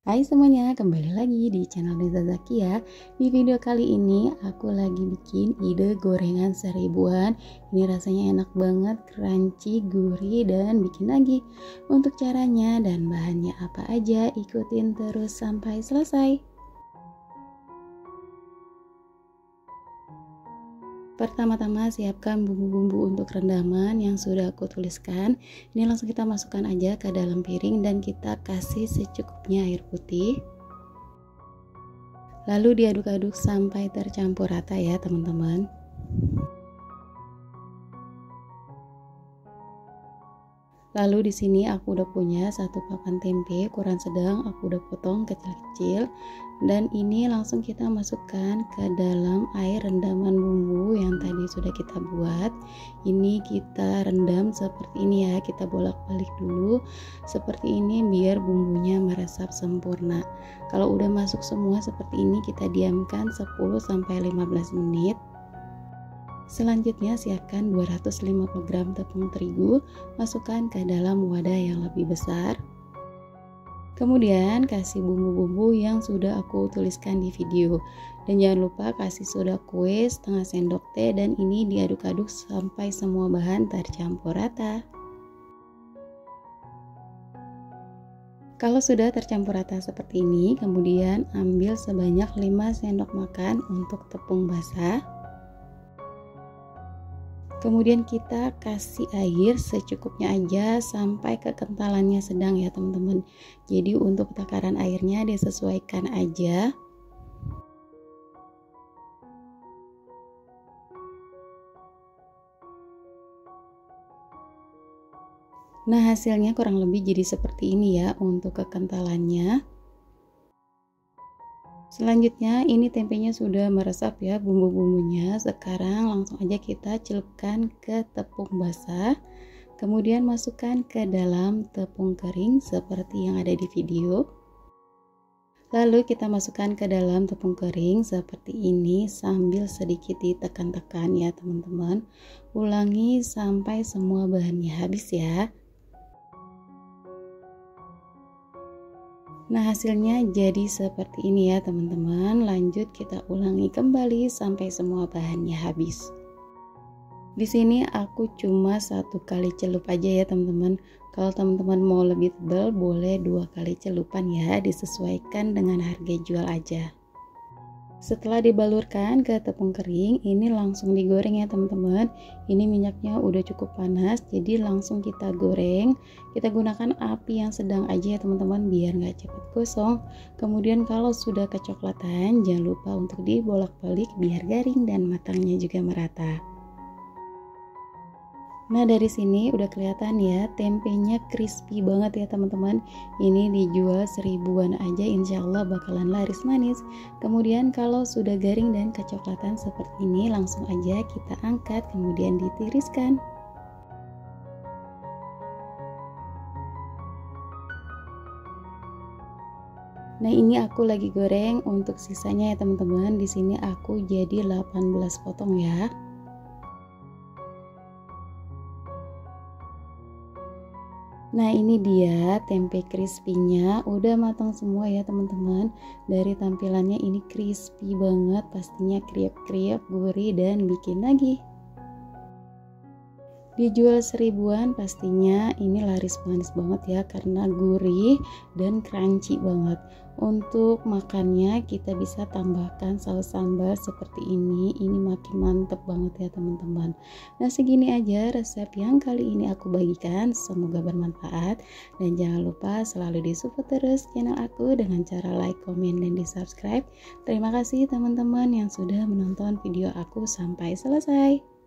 Hai semuanya, kembali lagi di channel Reza Zakia. Di video kali ini aku lagi bikin ide gorengan seribuan. Ini rasanya enak banget, crunchy, gurih, dan bikin lagi. Untuk caranya dan bahannya apa aja, ikutin terus sampai selesai. Pertama-tama siapkan bumbu-bumbu untuk rendaman yang sudah aku tuliskan. Ini langsung kita masukkan aja ke dalam piring dan kita kasih secukupnya air putih. Lalu diaduk-aduk sampai tercampur rata ya teman-teman. Lalu di sini aku udah punya satu papan tempe ukuran sedang, aku udah potong kecil-kecil, dan ini langsung kita masukkan ke dalam air rendaman bumbu yang tadi sudah kita buat. Ini kita rendam seperti ini ya, kita bolak-balik dulu seperti ini biar bumbunya meresap sempurna. Kalau udah masuk semua seperti ini, kita diamkan 10-15 menit. Selanjutnya siapkan 250 gram tepung terigu, masukkan ke dalam wadah yang lebih besar. Kemudian kasih bumbu-bumbu yang sudah aku tuliskan di video. Dan jangan lupa kasih soda kue setengah sendok teh, dan ini diaduk-aduk sampai semua bahan tercampur rata. Kalau sudah tercampur rata seperti ini, kemudian ambil sebanyak 5 sendok makan untuk tepung basah. Kemudian kita kasih air secukupnya aja sampai kekentalannya sedang ya teman-teman. Jadi untuk takaran airnya disesuaikan aja. Nah, hasilnya kurang lebih jadi seperti ini ya untuk kekentalannya. Selanjutnya ini tempenya sudah meresap ya bumbu-bumbunya. Sekarang langsung aja kita celupkan ke tepung basah. Kemudian masukkan ke dalam tepung kering seperti yang ada di video. Lalu kita masukkan ke dalam tepung kering seperti ini sambil sedikit ditekan-tekan ya teman-teman. Ulangi sampai semua bahannya habis ya. Nah, hasilnya jadi seperti ini ya teman-teman. Lanjut kita ulangi kembali sampai semua bahannya habis. Di sini aku cuma 1 kali celup aja ya teman-teman. Kalau teman-teman mau lebih tebal boleh 2 kali celupan ya, disesuaikan dengan harga jual aja. Setelah dibalurkan ke tepung kering, ini langsung digoreng ya teman-teman. Ini minyaknya udah cukup panas, jadi langsung kita goreng. Kita gunakan api yang sedang aja ya teman-teman biar nggak cepat gosong. Kemudian kalau sudah kecoklatan, jangan lupa untuk dibolak-balik biar garing dan matangnya juga merata. Nah, dari sini udah kelihatan ya tempenya crispy banget ya teman-teman. Ini dijual seribuan aja, insya Allah bakalan laris manis. Kemudian kalau sudah garing dan kecoklatan seperti ini, langsung aja kita angkat kemudian ditiriskan. Nah, ini aku lagi goreng untuk sisanya ya teman-teman. Di sini aku jadi 18 potong ya. Nah, ini dia tempe crispy-nya udah matang semua ya teman-teman. Dari tampilannya ini crispy banget, pastinya kriuk-kriuk, gurih, dan bikin lagi. Dijual seribuan pastinya ini laris manis banget ya karena gurih dan crunchy banget. Untuk makannya kita bisa tambahkan saus sambal seperti ini makin mantep banget ya teman-teman. Nah, segini aja resep yang kali ini aku bagikan, semoga bermanfaat. Dan jangan lupa selalu disupport terus channel aku dengan cara like, komen, dan di subscribe. Terima kasih teman-teman yang sudah menonton video aku sampai selesai.